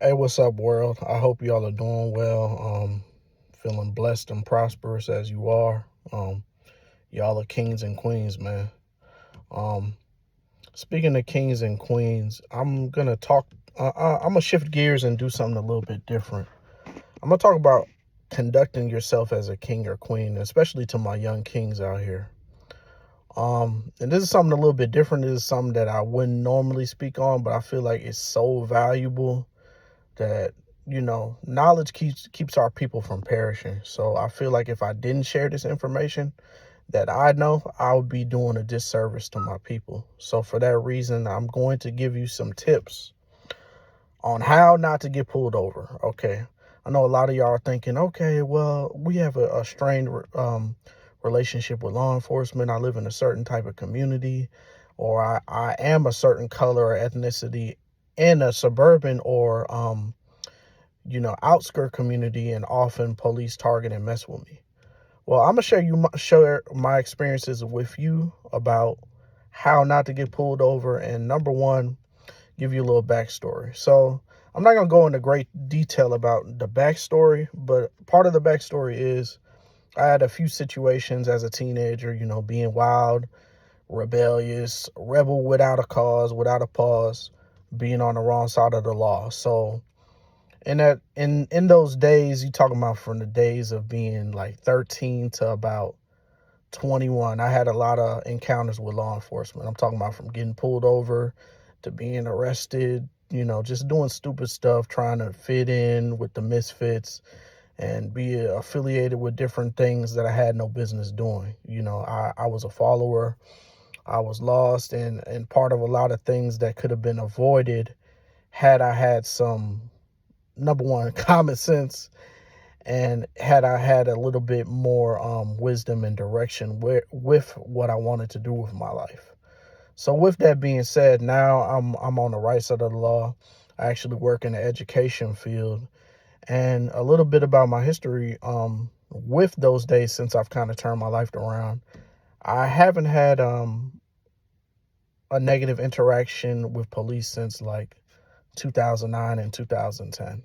Hey, what's up, world? I hope y'all are doing well. Feeling blessed and prosperous as you are. Y'all are kings and queens, man. Um, Speaking of kings and queens, I'm gonna talk. I'm gonna shift gears and do something a little bit different. I'm gonna talk about conducting yourself as a king or queen, especially to my young kings out here. And this is something a little bit different. This is something that I wouldn't normally speak on, but I feel like it's so valuable that knowledge keeps our people from perishing. So I feel like if I didn't share this information that I know, I would be doing a disservice to my people. So for that reason, I'm going to give you some tips on how not to get pulled over. Okay, I know a lot of y'all are thinking, okay, well, we have a strained relationship with law enforcement. I live in a certain type of community, or I am a certain color or ethnicity in a suburban or outskirt community, and often police target and mess with me. Well, I'm gonna share my experiences with you about how not to get pulled over, and number one, give you a little backstory. So I'm not gonna go into great detail about the backstory, but part of the backstory is I had a few situations as a teenager, being wild, rebellious, rebel without a cause, without a pause, being on the wrong side of the law. So in those days, you talking about from the days of being like 13 to about 21, I had a lot of encounters with law enforcement. I'm talking about from getting pulled over to being arrested, just doing stupid stuff, trying to fit in with the misfits and be affiliated with different things that I had no business doing. I was a follower. I was lost, and part of a lot of things that could have been avoided had I had some, number one, common sense, and had I had a little bit more wisdom and direction with what I wanted to do with my life. So with that being said, now I'm on the right side of the law. I actually work in the education field, and a little bit about my history with those days since I've kind of turned my life around. I haven't had a negative interaction with police since like 2009 and 2010.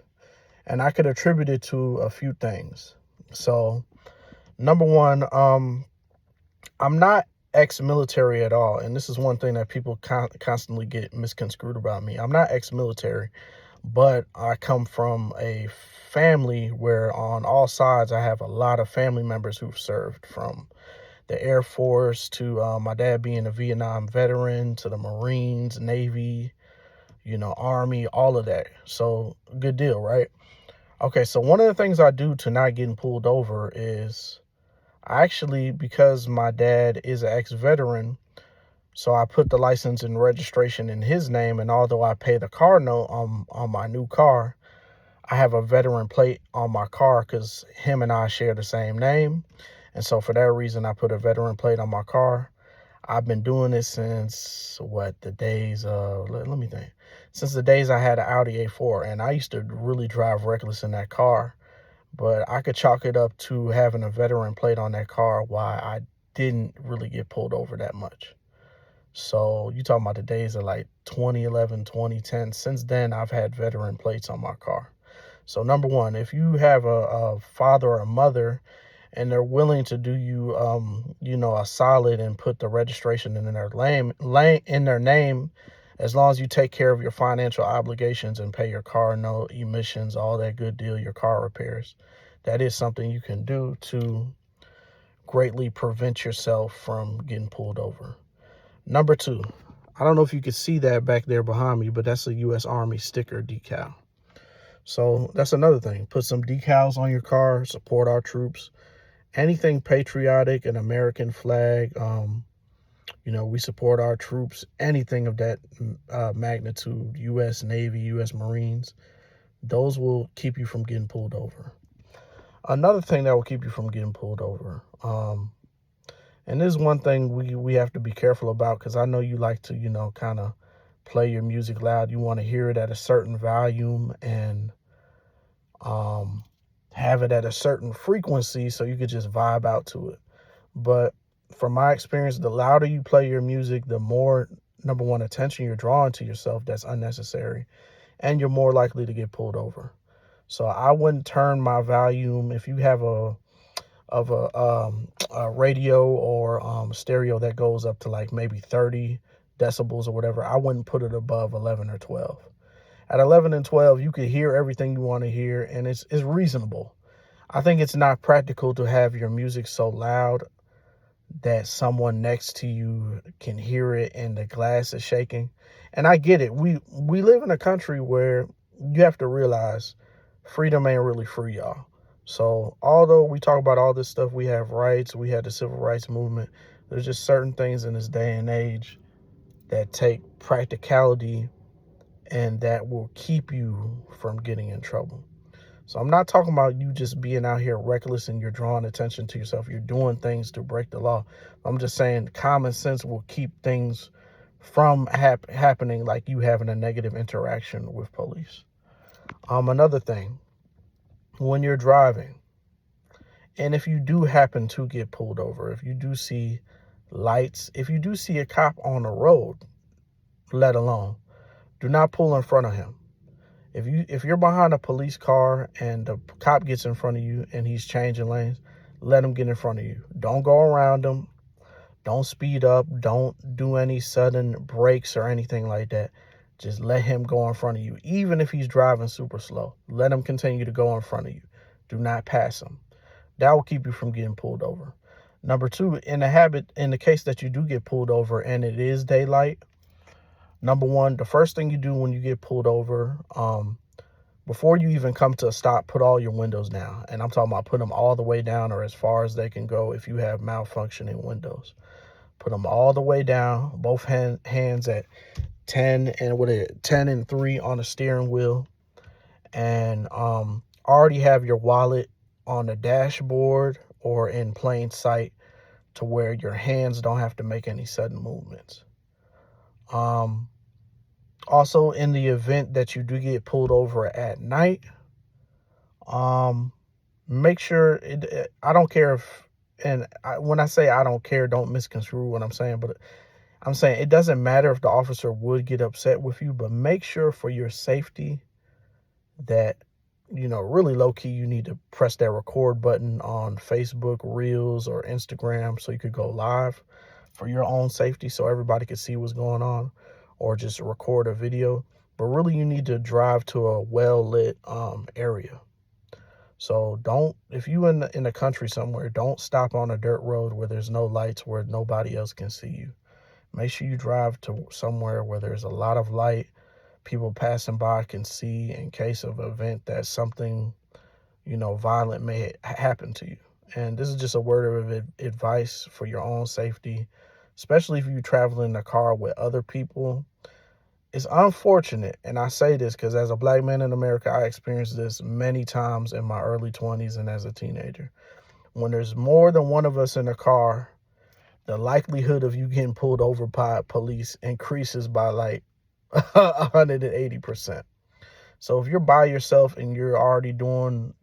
And I could attribute it to a few things. So, number one, I'm not ex-military at all, and this is one thing that people constantly get misconstrued about me. I'm not ex-military, but I come from a family where on all sides I have a lot of family members who've served, from the Air Force to my dad being a Vietnam veteran, to the Marines, Navy, Army, all of that. So good deal, right? Okay, so one of the things I do to not getting pulled over is I actually, because my dad is an ex-veteran, so I put the license and registration in his name, and although I pay the car note on my new car, I have a veteran plate on my car because him and I share the same name. And so for that reason, I put a veteran plate on my car. I've been doing this since the days of, let me think, since the days I had an Audi A4, and I used to really drive reckless in that car. But I could chalk it up to having a veteran plate on that car why I didn't really get pulled over that much. So you talking about the days of like 2011, 2010. Since then, I've had veteran plates on my car. So number one, if you have a father or a mother and they're willing to do you, a solid and put the registration in their in their name, as long as you take care of your financial obligations and pay your car note, emissions, all that good deal, your car repairs, that is something you can do to greatly prevent yourself from getting pulled over. Number two, I don't know if you can see that back there behind me, but that's a U.S. Army sticker decal. So that's another thing. Put some decals on your car, support our troops. Anything patriotic, an American flag, we support our troops, anything of that magnitude, U.S. Navy, U.S. Marines, those will keep you from getting pulled over. Another thing that will keep you from getting pulled over, and this is one thing we have to be careful about, because I know you like to, kind of play your music loud. You want to hear it at a certain volume and have it at a certain frequency so you could just vibe out to it. But from my experience, the louder you play your music, the more, number one, attention you're drawing to yourself that's unnecessary. and you're more likely to get pulled over. So I wouldn't turn my volume. If you have a radio or stereo that goes up to like maybe 30 decibels or whatever, I wouldn't put it above 11 or 12. At 11 and 12, you can hear everything you want to hear, and it's reasonable. I think it's not practical to have your music so loud that someone next to you can hear it and the glass is shaking. And I get it. We live in a country where you have to realize freedom ain't really free, y'all. So although we talk about all this stuff, we have rights, we had the civil rights movement, there's just certain things in this day and age that take practicality and that will keep you from getting in trouble. So I'm not talking about you just being out here reckless and you're drawing attention to yourself. You're doing things to break the law. I'm just saying common sense will keep things from happening, like you having a negative interaction with police. Another thing, when you're driving, and if you do happen to get pulled over, if you do see lights, if you do see a cop on the road, let alone, do not pull in front of him. If you're behind a police car and the cop gets in front of you and he's changing lanes, let him get in front of you. Don't go around him. Don't speed up. Don't do any sudden brakes or anything like that. Just let him go in front of you. Even if he's driving super slow, let him continue to go in front of you. Do not pass him. That will keep you from getting pulled over. Number two, in the case that you do get pulled over and it is daylight, number one, the first thing you do when you get pulled over, before you even come to a stop, put all your windows down. And I'm talking about put them all the way down or as far as they can go if you have malfunctioning windows. Put them all the way down, both hands at 10 and 3 on the steering wheel. And already have your wallet on the dashboard or in plain sight to where your hands don't have to make any sudden movements. Also, in the event that you do get pulled over at night, make sure I don't care if, when I say I don't care, don't misconstrue what I'm saying, but I'm saying it doesn't matter if the officer would get upset with you, but make sure for your safety that, really low key, you need to press that record button on Facebook Reels or Instagram so you could go live for your own safety so everybody can see what's going on, or just record a video. But really, you need to drive to a well-lit area. So if you in the country somewhere, don't stop on a dirt road where there's no lights, where nobody else can see you. Make sure you drive to somewhere where there's a lot of light, people passing by can see in case of an event that something, violent may happen to you. And this is just a word of advice for your own safety, especially if you travel in a car with other people. It's unfortunate, and I say this because as a black man in America, I experienced this many times in my early 20s and as a teenager. When there's more than one of us in a car, the likelihood of you getting pulled over by police increases by like 180%. So if you're by yourself and you're already doing,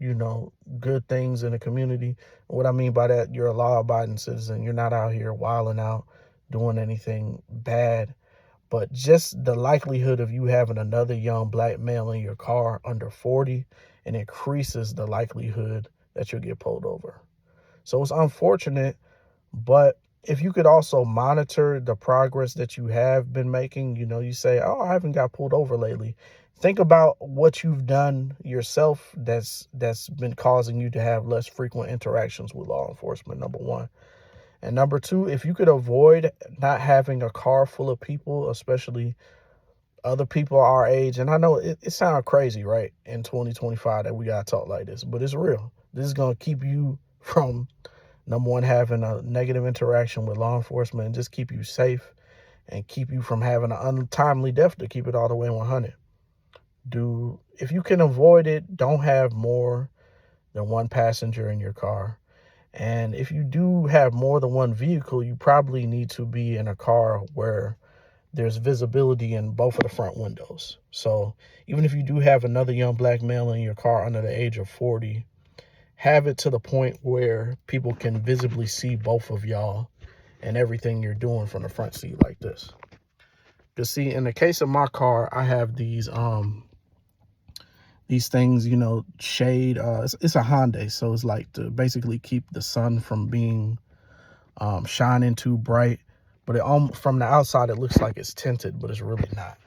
good things in the community, what I mean by that, you're a law-abiding citizen. You're not out here wilding out, doing anything bad. But just the likelihood of you having another young black male in your car under 40, and increases the likelihood that you'll get pulled over. So it's unfortunate, but if you could also monitor the progress that you have been making, you say, oh, I haven't got pulled over lately. Think about what you've done yourself that's been causing you to have less frequent interactions with law enforcement, number one. And number two, if you could avoid not having a car full of people, especially other people our age, and I know it sounds crazy, right, in 2025 that we got to talk like this, but it's real. This is going to keep you from, number one, having a negative interaction with law enforcement, and just keep you safe and keep you from having an untimely death, to keep it all the way 100. If you can avoid it, don't have more than one passenger in your car. And if you do have more than one vehicle, you probably need to be in a car where there's visibility in both of the front windows. So even if you do have another young black male in your car under the age of 40, have it to the point where people can visibly see both of y'all and everything you're doing from the front seat like this. Because see, in the case of my car, I have these These things, you know, shade. It's a Hyundai, so it's like to basically keep the sun from being shining too bright. But from the outside, it looks like it's tinted, but it's really not.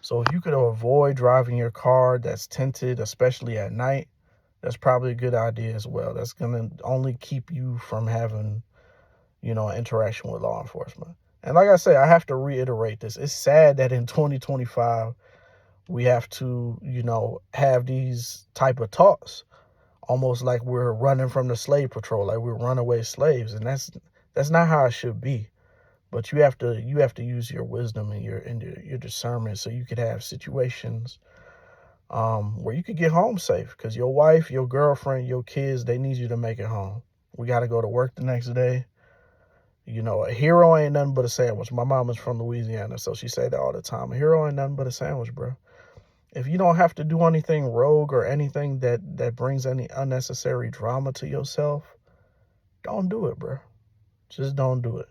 So if you could avoid driving your car that's tinted, especially at night, that's probably a good idea as well. That's going to only keep you from having, you know, an interaction with law enforcement. And like I say, I have to reiterate this. It's sad that in 2025, we have to, you know, have these type of talks, almost like we're running from the slave patrol, like we're runaway slaves. And that's not how it should be. But you have to use your wisdom and your discernment, so you could have situations where you could get home safe, because your wife, your girlfriend, your kids, they need you to make it home. We got to go to work the next day. You know, a hero ain't nothing but a sandwich. My mom is from Louisiana, so she say that all the time. A hero ain't nothing but a sandwich, bro. If you don't have to do anything rogue or anything that brings any unnecessary drama to yourself, don't do it, bro. Just don't do it.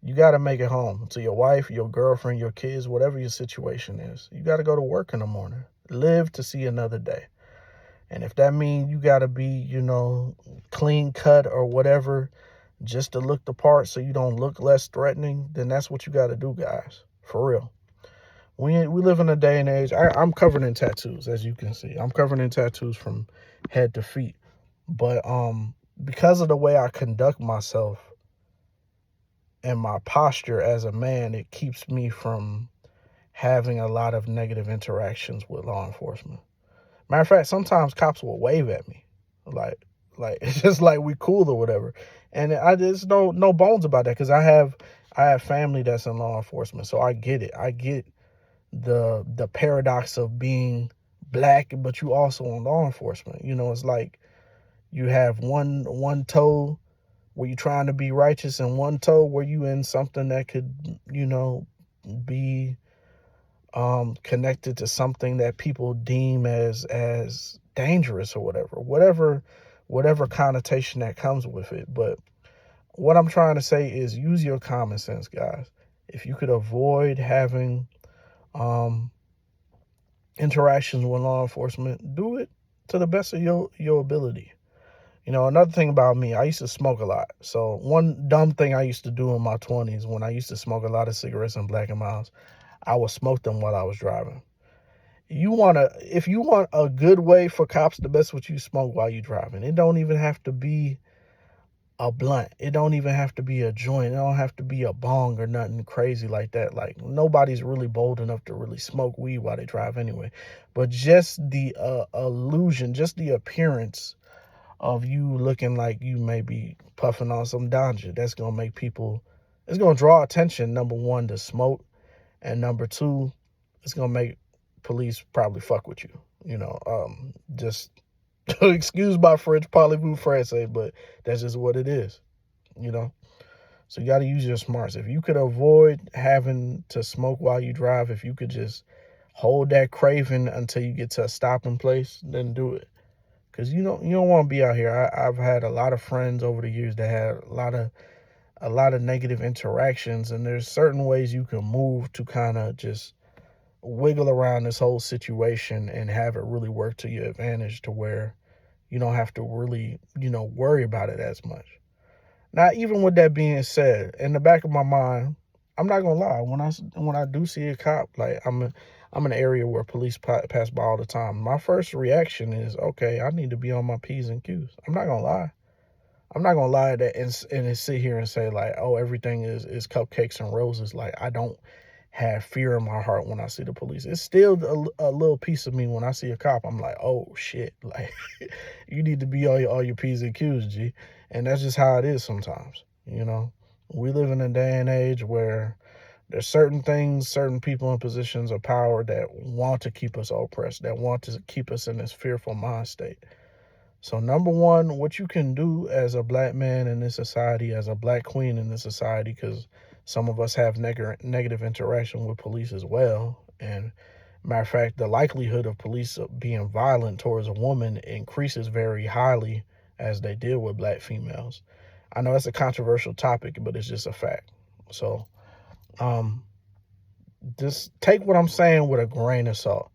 You got to make it home to your wife, your girlfriend, your kids, whatever your situation is. You got to go to work in the morning. Live to see another day. And if that means you got to be, you know, clean cut or whatever, just to look the part so you don't look less threatening, then that's what you got to do, guys. For real. We live in a day and age. I'm covered in tattoos, as you can see. I'm covered in tattoos from head to feet. But because of the way I conduct myself and my posture as a man, it keeps me from having a lot of negative interactions with law enforcement. Matter of fact, sometimes cops will wave at me, like it's just like we cool or whatever, and I just no bones about that, because I have family that's in law enforcement, so I get it. I get the paradox of being black, but you also in law enforcement. You know, it's like you have one toe where you trying to be righteous, and one toe where you in something that could, you know, be connected to something that people deem as dangerous or whatever connotation that comes with it. But what I'm trying to say is, use your common sense, guys. If you could avoid having interactions with law enforcement, do it to the best of your ability. You know, another thing about me, I used to smoke a lot. So one dumb thing I used to do in my 20s, when I used to smoke a lot of cigarettes and Black and Milds, I would smoke them while I was driving. If you want a good way for cops to mess with you, smoke while you're driving. It don't even have to be a blunt. It don't even have to be a joint. It don't have to be a bong or nothing crazy like that. Like, nobody's really bold enough to really smoke weed while they drive anyway. But just the illusion, just the appearance of you looking like you may be puffing on some ganja, that's going to make people, it's going to draw attention, number one, to smoke. And number two, it's going to make police probably fuck with you. You know, just excuse my French, parlez-vous français, but that's just what it is, you know? So you got to use your smarts. If you could avoid having to smoke while you drive, if you could just hold that craving until you get to a stopping place, then do it. Because you don't want to be out here. I've had a lot of friends over the years that had a lot of negative interactions, and there's certain ways you can move to kind of just wiggle around this whole situation and have it really work to your advantage, to where you don't have to really, you know, worry about it as much. Now, even with that being said, in the back of my mind, I'm not gonna lie. When I do see a cop, like I'm in an area where police pass by all the time, my first reaction is, okay, I need to be on my P's and Q's. I'm not gonna lie. I'm not gonna lie that and sit here and say like, oh, everything is cupcakes and roses. Like, I don't have fear in my heart when I see the police. It's still a little piece of me when I see a cop. I'm like, oh shit, like you need to be on all your P's and Q's, G. And that's just how it is sometimes. You know, we live in a day and age where there's certain things, certain people in positions of power that want to keep us oppressed, that want to keep us in this fearful mind state. So number one, what you can do as a black man in this society, as a black queen in this society, because some of us have negative interaction with police as well. And matter of fact, the likelihood of police being violent towards a woman increases very highly as they deal with black females. I know that's a controversial topic, but it's just a fact. So just take what I'm saying with a grain of salt.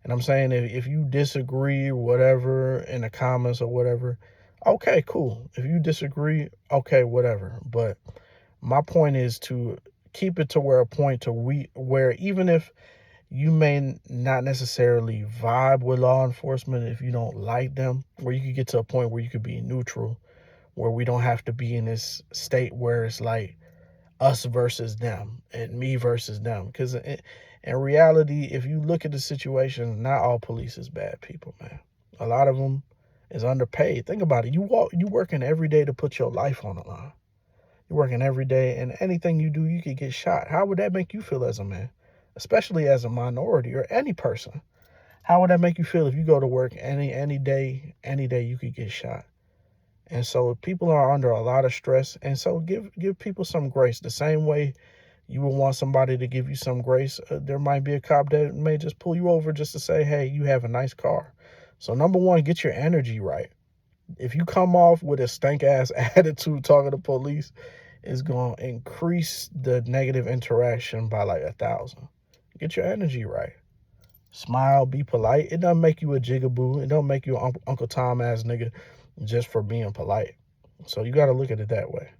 And I'm saying if you disagree or whatever in the comments or whatever, okay, cool. If you disagree, okay, whatever. But my point is to keep it to where a point to where even if you may not necessarily vibe with law enforcement, if you don't like them, where you could get to a point where you could be neutral, where we don't have to be in this state where it's like us versus them and me versus them. Because in reality, if you look at the situation, not all police is bad people, man. A lot of them is underpaid. Think about it. You working every day to put your life on the line. You're working every day, and anything you do, you could get shot. How would that make you feel as a man, especially as a minority or any person? How would that make you feel if you go to work any day you could get shot? And so people are under a lot of stress, and so give people some grace. The same way you would want somebody to give you some grace, there might be a cop that may just pull you over just to say, hey, you have a nice car. So number one, get your energy right. If you come off with a stank ass attitude talking to police, it's going to increase the negative interaction by like 1,000. Get your energy right. Smile, be polite. It doesn't make you a jigaboo. It don't make you an Uncle Tom ass nigga just for being polite. So you got to look at it that way.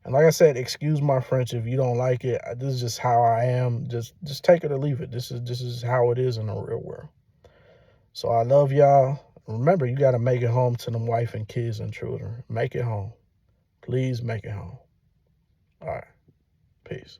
And like I said, excuse my French if you don't like it. This is just how I am. Just take it or leave it. This is how it is in the real world. So I love y'all. Remember, you got to make it home to them wife and kids and children. Make it home. Please make it home. All right. Peace.